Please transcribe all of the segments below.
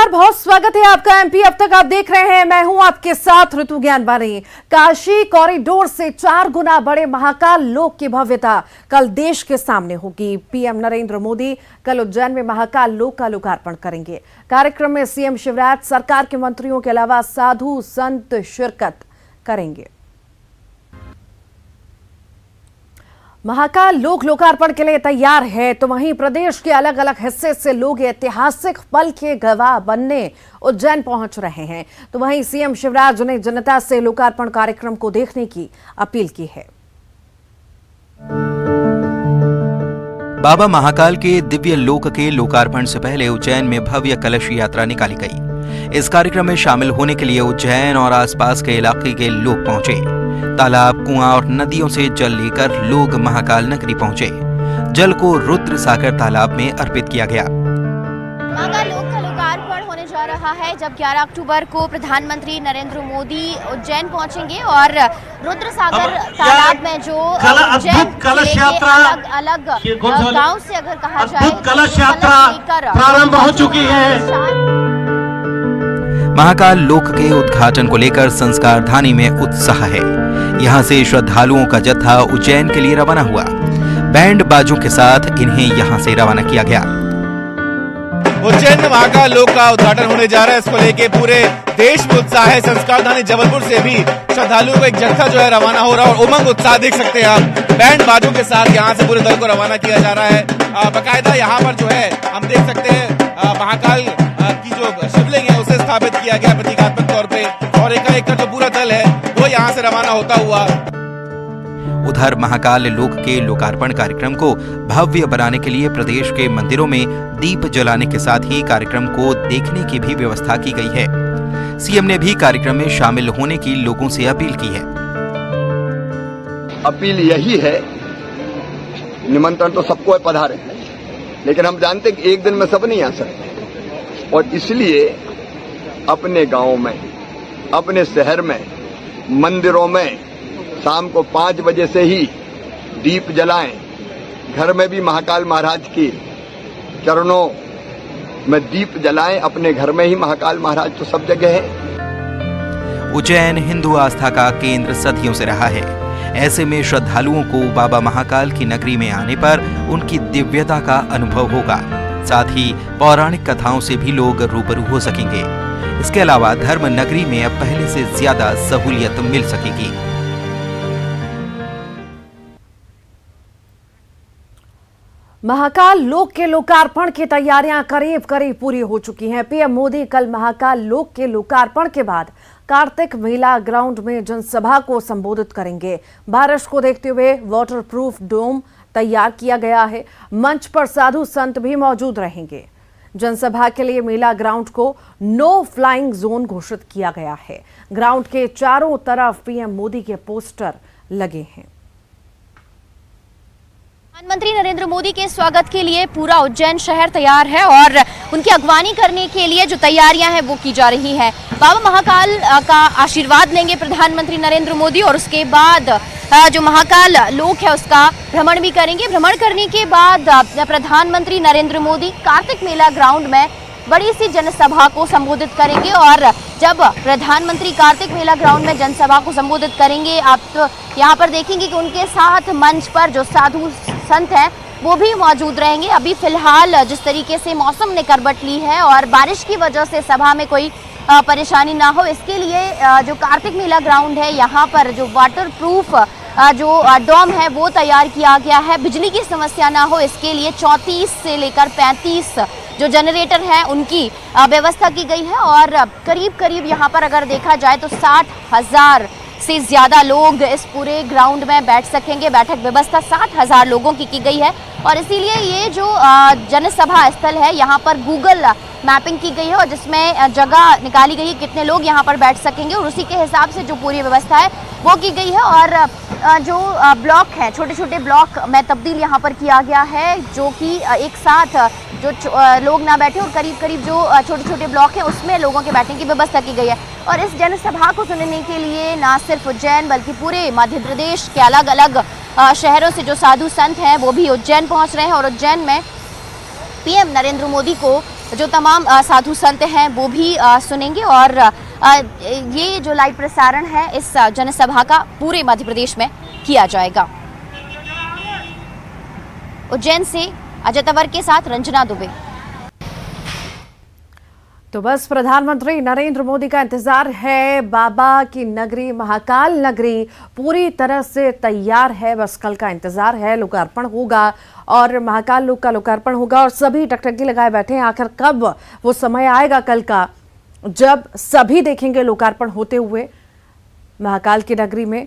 नमस्कार, बहुत स्वागत है आपका एमपी अब तक आप देख रहे हैं। मैं हूं आपके साथ ऋतु ज्ञानवाणी। काशी कॉरिडोर से 4 गुना बड़े महाकाल लोक की भव्यता कल देश के सामने होगी। पीएम नरेंद्र मोदी कल उज्जैन में महाकाल लोक का लोकार्पण करेंगे। कार्यक्रम में सीएम शिवराज, सरकार के मंत्रियों के अलावा साधु संत शिरकत करेंगे। महाकाल लोक लोकार्पण के लिए तैयार है, तो वहीं प्रदेश के अलग अलग हिस्से से लोग ऐतिहासिक पल के गवाह बनने उज्जैन पहुंच रहे हैं। तो वहीं सीएम शिवराज ने जनता से लोकार्पण कार्यक्रम को देखने की अपील की है। बाबा महाकाल के दिव्य लोक के लोकार्पण से पहले उज्जैन में भव्य कलश यात्रा निकाली गई। इस कार्यक्रम में शामिल होने के लिए उज्जैन और आसपास के इलाके के लोग पहुंचे। तालाब, कुआं और नदियों से जल लेकर लोग महाकाल नगरी पहुंचे। जल को रुद्र सागर तालाब में अर्पित किया गया। महाकाल लोक का लोकार्पण होने जा रहा है जब 11 अक्टूबर को प्रधानमंत्री नरेंद्र मोदी उज्जैन पहुंचेंगे और रुद्र सागर तालाब में जो उज्जैन कलश यात्रा अलग गांव से अगर कहा जाए कलश यात्रा प्रारंभ हो चुकी है। महाकाल लोक के उद्घाटन को लेकर संस्कारधानी में उत्साह है। यहाँ से श्रद्धालुओं का जत्था उज्जैन के लिए रवाना हुआ। बैंड बाजों के साथ इन्हें यहाँ से रवाना किया गया। उज्जैन में महाकाल लोक का उद्घाटन होने जा रहा है। इसको लेके पूरे देश में उत्साह है। संस्कारधानी जबलपुर से भी श्रद्धालुओं का एक जत्था जो है रवाना हो रहा है और उमंग उत्साह देख सकते हैं आप। बैंड बाजों के साथ यहाँ से पूरे दल को रवाना किया जा रहा है। बाकायदा यहाँ पर जो है हम देख सकते हैं महाकाल की जो शिवलिंग है उसे स्थापित किया गया प्रतीकात्मक तौर पे और एक जो पूरा दल है वो यहाँ से रवाना होता हुआ। उधर महाकाल लोक के लोकार्पण कार्यक्रम को भव्य बनाने के लिए प्रदेश के मंदिरों में दीप जलाने के साथ ही कार्यक्रम को देखने की भी व्यवस्था की गई है। सीएम ने भी कार्यक्रम में शामिल होने की लोगों से अपील की है। अपील यही है, निमंत्रण तो सबको पधारे, लेकिन हम जानते हैं कि एक दिन में सब नहीं आ सकते और इसलिए अपने गांव में, अपने शहर में, मंदिरों में शाम को 5 बजे से ही दीप जलाएं। घर में भी महाकाल महाराज की चरणों में दीप जलाएं। अपने घर में ही महाकाल महाराज तो सब जगह है। उज्जैन हिंदू आस्था का केंद्र सदियों से रहा है। ऐसे में श्रद्धालुओं को बाबा महाकाल की नगरी में आने पर उनकी दिव्यता का अनुभव होगा। साथ ही पौराणिक कथाओं से भी लोग रूबरू हो सकेंगे। इसके अलावा धर्म नगरी में अब पहले से ज्यादा सहूलियत मिल सकेगी। महाकाल लोक के लोकार्पण की तैयारियां करीब करीब पूरी हो चुकी हैं। पीएम मोदी कल महाकाल लोक के लोकार्पण के बाद कार्तिक मेला ग्राउंड में जनसभा को संबोधित करेंगे। बारिश को देखते हुए वाटरप्रूफ डोम तैयार किया गया है। मंच पर साधु संत भी मौजूद रहेंगे। जनसभा के लिए मेला ग्राउंड को नो फ्लाइंग जोन घोषित किया गया है। ग्राउंड के चारों तरफ पीएम मोदी के पोस्टर लगे हैं। प्रधानमंत्री नरेंद्र मोदी के स्वागत के लिए पूरा उज्जैन शहर तैयार है और उनकी अगवानी करने के लिए जो तैयारियां हैं वो की जा रही हैं। बाबा महाकाल का आशीर्वाद लेंगे प्रधानमंत्री नरेंद्र मोदी और उसके बाद जो महाकाल लोक है उसका भ्रमण भी करेंगे। भ्रमण करने के बाद प्रधानमंत्री नरेंद्र मोदी कार्तिक मेला ग्राउंड में बड़ी सी जनसभा को संबोधित करेंगे और जब प्रधानमंत्री कार्तिक मेला ग्राउंड में जनसभा को संबोधित करेंगे आप तो यहाँ पर देखेंगे कि उनके साथ मंच पर जो साधु संत हैं वो भी मौजूद रहेंगे। अभी फिलहाल जिस तरीके से मौसम ने करवट ली है और बारिश की वजह से सभा में कोई परेशानी ना हो, इसके लिए जो कार्तिक मेला ग्राउंड है यहाँ पर जो वाटरप्रूफ जो डोम है वो तैयार किया गया है। बिजली की समस्या ना हो इसके लिए 34 से लेकर 35 जो जनरेटर हैं उनकी व्यवस्था की गई है और करीब करीब यहाँ पर अगर देखा जाए तो 60,000 से ज्यादा लोग इस पूरे ग्राउंड में बैठ सकेंगे। बैठक व्यवस्था 60,000 लोगों की गई है और इसीलिए ये जो जनसभा स्थल है यहाँ पर गूगल मैपिंग की गई है और जिसमें जगह निकाली गई है कितने लोग यहाँ पर बैठ सकेंगे और उसी के हिसाब से जो पूरी व्यवस्था है वो की गई है। और जो ब्लॉक हैं, छोटे छोटे ब्लॉक में तब्दील यहाँ पर किया गया है जो कि एक साथ जो लोग ना बैठे और करीब करीब जो छोटे छोटे ब्लॉक हैं उसमें लोगों के बैठने की व्यवस्था की गई है। और इस जनसभा को सुनने के लिए ना सिर्फ उज्जैन बल्कि पूरे मध्य प्रदेश के अलग अलग शहरों से जो साधु संत हैं वो भी उज्जैन पहुंच रहे हैं और उज्जैन में पीएम नरेंद्र मोदी को जो तमाम साधु संत हैं वो भी सुनेंगे और ये जो लाइव प्रसारण है इस जनसभा का पूरे मध्य प्रदेश में किया जाएगा। उज्जैन से अजय तंवर के साथ रंजना दुबे। तो बस प्रधानमंत्री नरेंद्र मोदी का इंतजार है। बाबा की नगरी महाकाल नगरी पूरी तरह से तैयार है। बस कल का इंतजार है। लोकार्पण होगा और महाकाल लोक का लोकार्पण होगा और सभी टकटकी लगाए बैठे हैं। आखिर कब वो समय आएगा कल का जब सभी देखेंगे लोकार्पण होते हुए। महाकाल की नगरी में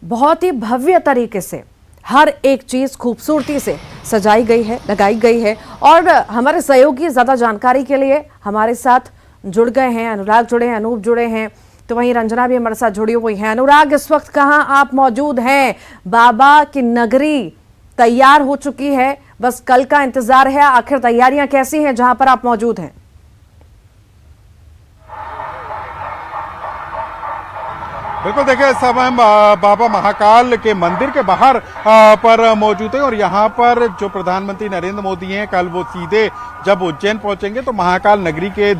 बहुत ही भव्य तरीके से हर एक चीज खूबसूरती से सजाई गई है, लगाई गई है। और हमारे सहयोगी ज्यादा जानकारी के लिए हमारे साथ जुड़ गए हैं। अनुराग जुड़े हैं, अनूप जुड़े हैं, तो वहीं रंजना भी हमारे साथ जुड़ी हुई है। अनुराग, इस वक्त कहां आप मौजूद हैं? बाबा की नगरी तैयार हो चुकी है, बस कल का इंतजार है। आखिर तैयारियां कैसी हैं जहां पर आप मौजूद हैं? बिल्कुल, देखिए सब हम बाबा महाकाल के मंदिर के बाहर पर मौजूद हैं और यहाँ पर जो प्रधानमंत्री नरेंद्र मोदी हैं कल वो सीधे जब उज्जैन पहुंचेंगे तो महाकाल नगरी के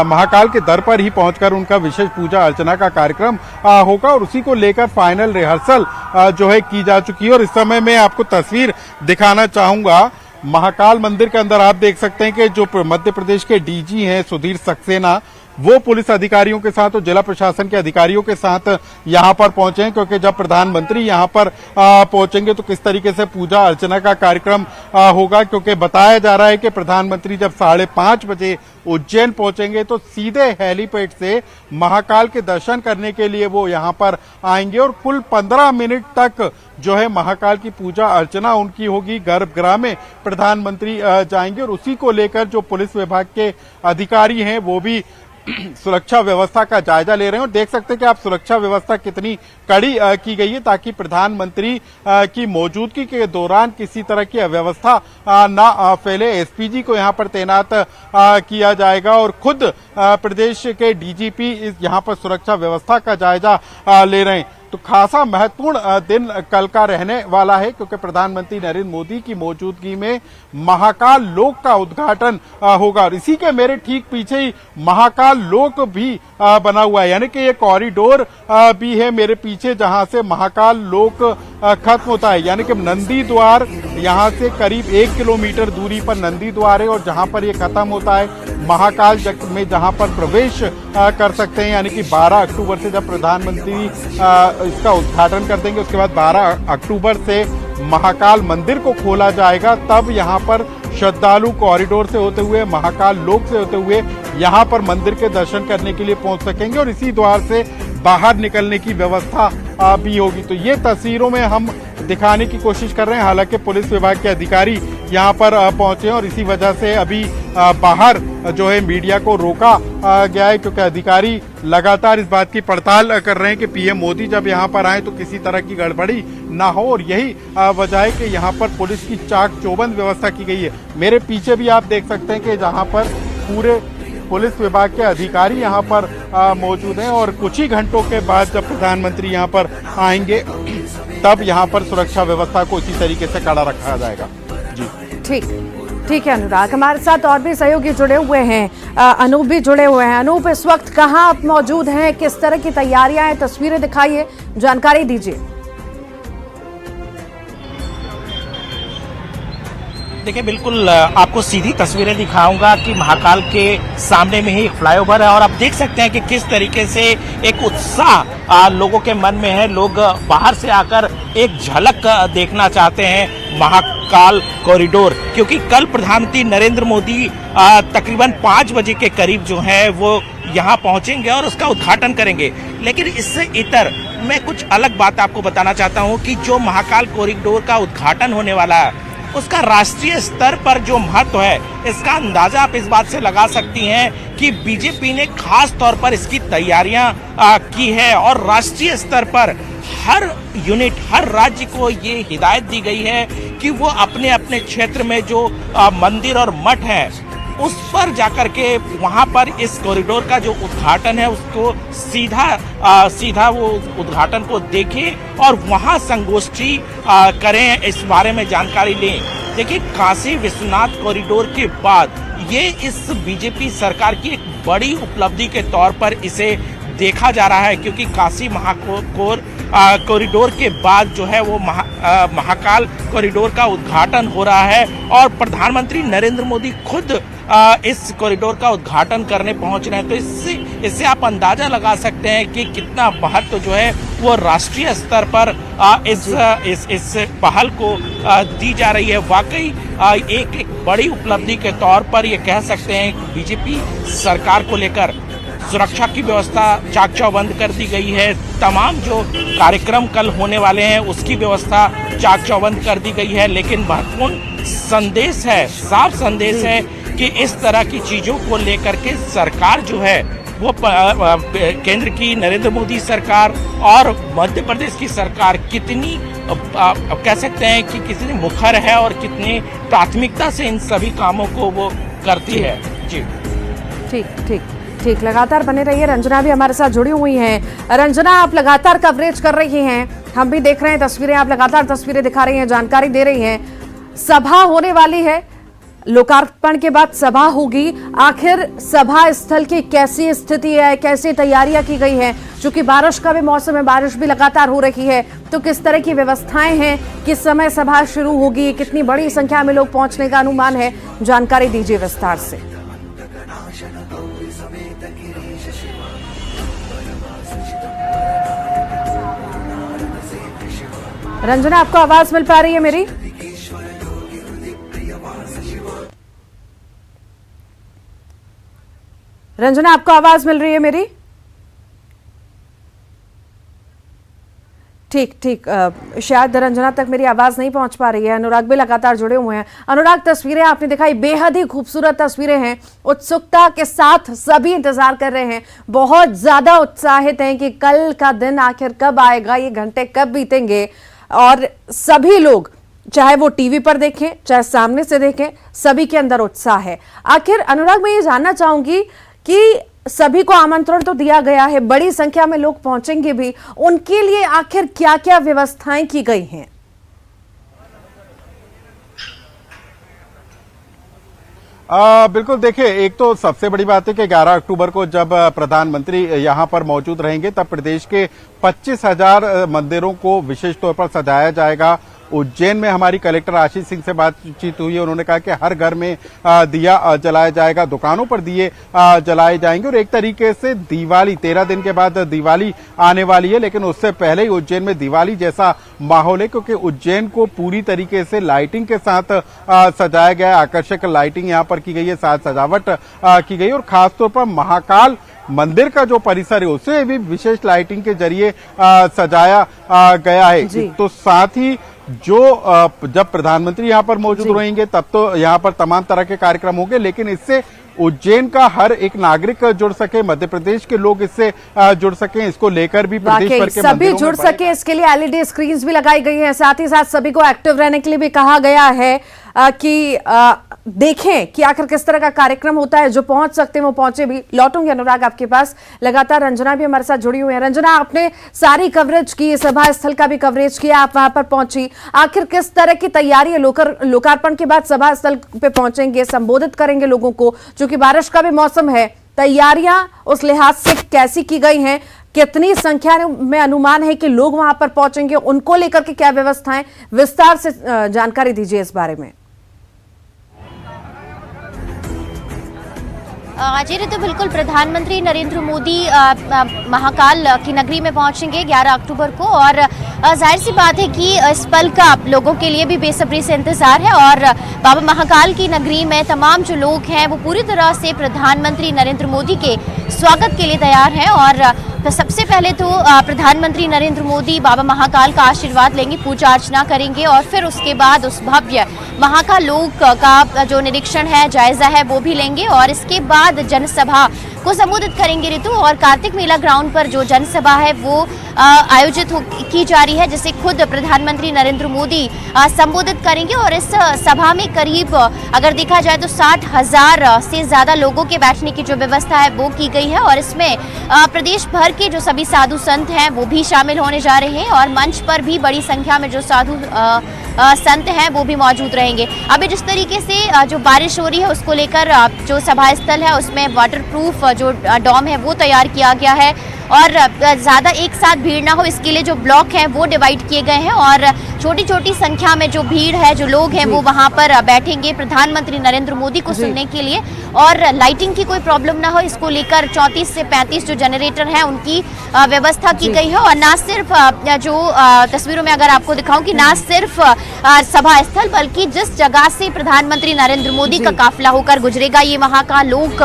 महाकाल के दर पर ही पहुंचकर उनका विशेष पूजा अर्चना का कार्यक्रम होगा और उसी को लेकर फाइनल रिहर्सल जो है की जा चुकी है। और इस समय मैं आपको तस्वीर दिखाना चाहूंगा। महाकाल मंदिर के अंदर आप देख सकते हैं कि जो मध्य प्रदेश के डीजी हैं सुधीर सक्सेना, वो पुलिस अधिकारियों के साथ और जिला प्रशासन के अधिकारियों के साथ यहां पर पहुंचे हैं, क्योंकि जब प्रधानमंत्री यहां पर पहुंचेंगे तो किस तरीके से पूजा अर्चना का कार्यक्रम होगा। क्योंकि बताया जा रहा है कि प्रधानमंत्री जब 5:30 बजे उज्जैन पहुंचेंगे तो सीधे हेलीपैड से महाकाल के दर्शन करने के लिए वो यहां पर आएंगे और कुल 15 मिनट तक जो है महाकाल की पूजा अर्चना उनकी होगी। गर्भगृह में प्रधानमंत्री जाएंगे और उसी को लेकर जो पुलिस विभाग के अधिकारी हैं वो भी सुरक्षा व्यवस्था का जायजा ले रहे हैं और देख सकते हैं कि आप सुरक्षा व्यवस्था कितनी कड़ी की गई है ताकि प्रधानमंत्री की मौजूदगी के दौरान किसी तरह की अव्यवस्था ना फैले। एसपीजी को यहां पर तैनात किया जाएगा और खुद प्रदेश के डीजीपी यहां पर सुरक्षा व्यवस्था का जायजा ले रहे हैं। तो खासा महत्वपूर्ण दिन कल का रहने वाला है क्योंकि प्रधानमंत्री नरेंद्र मोदी की मौजूदगी में महाकाल लोक का उद्घाटन होगा और इसी के मेरे ठीक पीछे ही महाकाल लोक भी बना हुआ है, यानी कि ये कॉरिडोर भी है मेरे पीछे जहां से महाकाल लोक खत्म होता है। यानी कि नंदी द्वार यहां से करीब 1 किलोमीटर दूरी पर नंदी द्वार है और जहां पर ये खत्म होता है महाकाल में जहां पर प्रवेश कर सकते हैं। यानी कि 12 अक्टूबर से जब प्रधानमंत्री इसका उद्घाटन कर देंगे उसके बाद 12 अक्टूबर से महाकाल मंदिर को खोला जाएगा, तब यहाँ पर श्रद्धालु कॉरिडोर से होते हुए महाकाल लोक से होते हुए यहाँ पर मंदिर के दर्शन करने के लिए पहुंच सकेंगे और इसी द्वार से बाहर निकलने की व्यवस्था भी होगी। तो ये तस्वीरों में हम दिखाने की कोशिश कर रहे हैं। हालांकि पुलिस विभाग के अधिकारी यहाँ पर पहुंचे हैं और इसी वजह से अभी बाहर जो है मीडिया को रोका गया है क्योंकि अधिकारी लगातार इस बात की पड़ताल कर रहे हैं कि पीएम मोदी जब यहाँ पर आए तो किसी तरह की गड़बड़ी ना हो और यही वजह है कि यहाँ पर पुलिस की चाक चौबंद व्यवस्था की गई है। मेरे पीछे भी आप देख सकते हैं कि जहाँ पर पूरे पुलिस विभाग के अधिकारी यहाँ पर मौजूद हैं और कुछ ही घंटों के बाद जब प्रधानमंत्री यहाँ पर आएंगे तब यहाँ पर सुरक्षा व्यवस्था को इसी तरीके से कड़ा रखा जाएगा। जी ठीक है अनुराग, हमारे साथ और भी सहयोगी जुड़े हुए हैं। अनूप भी जुड़े हुए हैं। अनूप, इस वक्त कहाँ आप मौजूद हैं? किस तरह की तैयारियां हैं? तस्वीरें दिखाइए, जानकारी दीजिए। देखिए, बिल्कुल आपको सीधी तस्वीरें दिखाऊंगा कि महाकाल के सामने में ही एक फ्लाईओवर है और आप देख सकते हैं कि किस तरीके से एक उत्साह लोगों के मन में है। लोग बाहर से आकर एक झलक देखना चाहते हैं महाकाल कॉरिडोर, क्योंकि कल प्रधानमंत्री नरेंद्र मोदी तकरीबन 5 बजे के करीब जो है वो यहाँ पहुंचेंगे और उसका उद्घाटन करेंगे। लेकिन इससे इतर मैं कुछ अलग बात आपको बताना चाहता हूँ कि जो महाकाल कॉरिडोर का उद्घाटन होने वाला है उसका राष्ट्रीय स्तर पर जो महत्व है इसका अंदाजा आप इस बात से लगा सकती हैं कि बीजेपी ने खास तौर पर इसकी तैयारियां की है और राष्ट्रीय स्तर पर हर यूनिट, हर राज्य को ये हिदायत दी गई है कि वो अपने अपने क्षेत्र में जो मंदिर और मठ है उस पर जाकर के वहां पर इस कॉरिडोर का जो उद्घाटन है उसको सीधा वो उद्घाटन को देखें और वहां संगोष्ठी करें, इस बारे में जानकारी लें। देखिए, काशी विश्वनाथ कॉरिडोर के बाद ये इस बीजेपी सरकार की एक बड़ी उपलब्धि के तौर पर इसे देखा जा रहा है, क्योंकि काशी कॉरिडोर के बाद जो है वो महाकाल कॉरिडोर का उद्घाटन हो रहा है और प्रधानमंत्री नरेंद्र मोदी खुद इस कॉरिडोर का उद्घाटन करने पहुंच रहे हैं। तो इससे आप अंदाजा लगा सकते हैं कि कितना महत्व जो है वो राष्ट्रीय स्तर पर इस पहल को दी जा रही है। वाकई एक बड़ी उपलब्धि के तौर पर ये कह सकते हैं बीजेपी सरकार को लेकर सुरक्षा की व्यवस्था चाक चौबंद कर दी गई है। तमाम जो कार्यक्रम कल होने वाले हैं उसकी व्यवस्था चाक चौबंद कर दी गई है, लेकिन महत्वपूर्ण संदेश है, साफ संदेश है कि इस तरह की चीजों को लेकर के सरकार जो है वो केंद्र की नरेंद्र मोदी सरकार और मध्य प्रदेश की सरकार कितनी कह सकते हैं कि कितनी मुखर है और कितनी प्राथमिकता से इन सभी कामों को वो करती है। जी ठीक, लगातार बने रहिए। रंजना भी हमारे साथ जुड़ी हुई हैं। रंजना, आप लगातार कवरेज कर रही हैं, हम भी देख रहे हैं तस्वीरें, आप लगातार तस्वीरें दिखा रही हैं, जानकारी दे रही हैं। सभा होने वाली है, लोकार्पण के बाद सभा होगी। आखिर सभा स्थल की कैसी स्थिति है, कैसी तैयारियां की गई हैं? चूंकि बारिश का भी मौसम है, बारिश भी लगातार हो रही है, तो किस तरह की व्यवस्थाएं हैं? किस समय सभा शुरू होगी? कितनी बड़ी संख्या में लोग पहुंचने का अनुमान है? जानकारी दीजिए विस्तार से। रंजना, आपको आवाज मिल पा रही है मेरी? रंजना, आपको आवाज मिल रही है मेरी? ठीक, शायद रंजना तक मेरी आवाज नहीं पहुंच पा रही है। अनुराग भी लगातार जुड़े हुए हैं। अनुराग, तस्वीरें आपने दिखाई, बेहद ही खूबसूरत तस्वीरें हैं। उत्सुकता के साथ सभी इंतजार कर रहे हैं, बहुत ज्यादा उत्साहित हैं कि कल का दिन आखिर कब आएगा, ये घंटे कब बीतेंगे। और सभी लोग, चाहे वो टीवी पर देखें चाहे सामने से देखें, सभी के अंदर उत्साह है। आखिर अनुराग, मैं ये जानना चाहूंगी कि सभी को आमंत्रण तो दिया गया है, बड़ी संख्या में लोग पहुंचेंगे भी, उनके लिए आखिर क्या क्या व्यवस्थाएं की गई हैं? बिल्कुल, देखिए, एक तो सबसे बड़ी बात है कि 11 अक्टूबर को जब प्रधानमंत्री यहां पर मौजूद रहेंगे तब प्रदेश के 25,000 मंदिरों को विशेष तौर पर सजाया जाएगा। उज्जैन में हमारी कलेक्टर आशीष सिंह से बातचीत हुई है, उन्होंने कहा कि हर घर में दिया जलाया जाएगा, दुकानों पर दिए जलाए जाएंगे और एक तरीके से दिवाली 13 दिन के बाद दिवाली आने वाली है, लेकिन उससे पहले ही उज्जैन में दिवाली जैसा माहौल है, क्योंकि उज्जैन को पूरी तरीके से लाइटिंग के साथ सजाया गया है। आकर्षक लाइटिंग यहाँ पर की गई है, साथ सजावट की गई और खासतौर पर महाकाल मंदिर का जो परिसर है उसे भी विशेष लाइटिंग के जरिए सजाया गया है। तो साथ ही जो जब प्रधानमंत्री यहाँ पर मौजूद रहेंगे तब तो यहाँ पर तमाम तरह के कार्यक्रम होंगे, लेकिन इससे उज्जैन का हर एक नागरिक जुड़ सके, मध्य प्रदेश के लोग इससे जुड़ सकें, इसको लेकर भी प्रदेश भर के सभी जुड़ सके, इसके लिए एलईडी स्क्रीन्स भी लगाई गई हैं। साथ ही साथ सभी को एक्टिव रहने के लिए भी कहा गया है कि देखें कि आखिर किस तरह का कार्यक्रम होता है। जो पहुंच सकते हैं वो पहुंचे भी। लौटूंगी अनुराग आपके पास, लगातार रंजना भी हमारे साथ जुड़ी हुई है। रंजना, आपने सारी कवरेज की, सभा स्थल का भी कवरेज किया, आप वहां पर पहुंची, आखिर किस तरह की तैयारी है? लोकार्पण के बाद सभा स्थल पे पहुंचेंगे, संबोधित करेंगे लोगों को, क्योंकि बारिश का भी मौसम है, तैयारियां उस लिहाज से कैसी की गई हैं? कितनी संख्या में अनुमान है कि लोग वहां पर पहुंचेंगे? उनको लेकर के क्या व्यवस्थाएं? विस्तार से जानकारी दीजिए इस बारे में। जी तो बिल्कुल, प्रधानमंत्री नरेंद्र मोदी महाकाल की नगरी में पहुंचेंगे 11 अक्टूबर को और जाहिर सी बात है कि इस पल का आप लोगों के लिए भी बेसब्री से इंतजार है और बाबा महाकाल की नगरी में तमाम जो लोग हैं वो पूरी तरह से प्रधानमंत्री नरेंद्र मोदी के स्वागत के लिए तैयार हैं। और सबसे पहले तो प्रधानमंत्री नरेंद्र मोदी बाबा महाकाल का आशीर्वाद लेंगे, पूजा अर्चना करेंगे और फिर उसके बाद उस भव्य महाकाल लोक का जो निरीक्षण है, जायजा है, वो भी लेंगे और इसके बाद जनसभा को संबोधित करेंगे ऋतु। और कार्तिक मेला ग्राउंड पर जो जनसभा है वो आयोजित की जा रही है, जिसे खुद प्रधानमंत्री नरेंद्र मोदी संबोधित करेंगे और इस सभा में करीब अगर देखा जाए तो 60,000 से ज्यादा लोगों के बैठने की जो व्यवस्था है वो की गई है और इसमें प्रदेश भर के जो सभी साधु संत हैं वो भी शामिल होने जा रहे हैं और मंच पर भी बड़ी संख्या में जो साधु संत हैं वो भी मौजूद रहेंगे। अभी जिस तरीके से जो बारिश हो रही है उसको लेकर जो सभा स्थल है उसमें वाटरप्रूफ जो डॉम है वो तैयार किया गया है और ज़्यादा एक साथ भीड़ ना हो इसके लिए जो ब्लॉक हैं वो डिवाइड किए गए हैं और छोटी छोटी संख्या में जो भीड़ है, जो लोग हैं वो वहाँ पर बैठेंगे प्रधानमंत्री नरेंद्र मोदी को सुनने के लिए। और लाइटिंग की कोई प्रॉब्लम ना हो इसको लेकर 34 से 35 जो जनरेटर हैं उनकी व्यवस्था की गई है। और ना सिर्फ जो तस्वीरों में अगर आपको दिखाऊं कि ना सिर्फ सभा स्थल बल्कि जिस जगह से प्रधानमंत्री नरेंद्र मोदी का काफिला होकर गुजरेगा ये वहाँ का लोक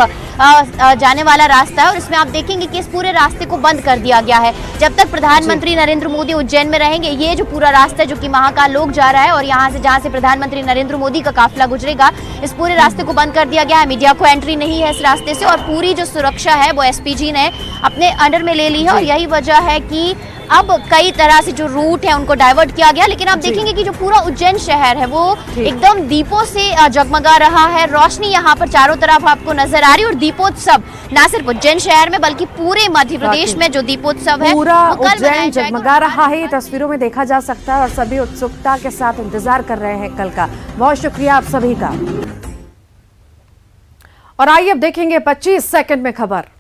जाने वाला रास्ता है और इसमें आप देखेंगे कि इस पूरे रास्ते को बंद कर दिया गया है। जब तक प्रधानमंत्री नरेंद्र मोदी उज्जैन में रहेंगे ये जो पूरा रास्ता है जो कि महाकाल लोक जा रहा है और यहाँ से जहाँ से प्रधानमंत्री नरेंद्र मोदी का काफिला गुजरेगा इस पूरे रास्ते को बंद कर दिया गया है। मीडिया को एंट्री नहीं है इस रास्ते से और पूरी जो सुरक्षा है वो एसपीजी ने अपने अंडर में ले ली है और यही वजह है कि अब कई तरह से जो रूट है उनको डाइवर्ट किया गया। लेकिन आप देखेंगे कि जो पूरा उज्जैन शहर है वो एकदम दीपों से जगमगा रहा है। रोशनी यहाँ पर चारों तरफ आपको नजर आ रही है और दीपोत्सव ना सिर्फ उज्जैन शहर में बल्कि पूरे मध्य प्रदेश में जो दीपोत्सव है पूरा उज्जैन जगमगा रहा है, तस्वीरों में देखा जा सकता है और सभी उत्सुकता के साथ इंतजार कर रहे हैं कल का। बहुत शुक्रिया आप सभी का। और आइए अब देखेंगे 25 सेकंड में खबर।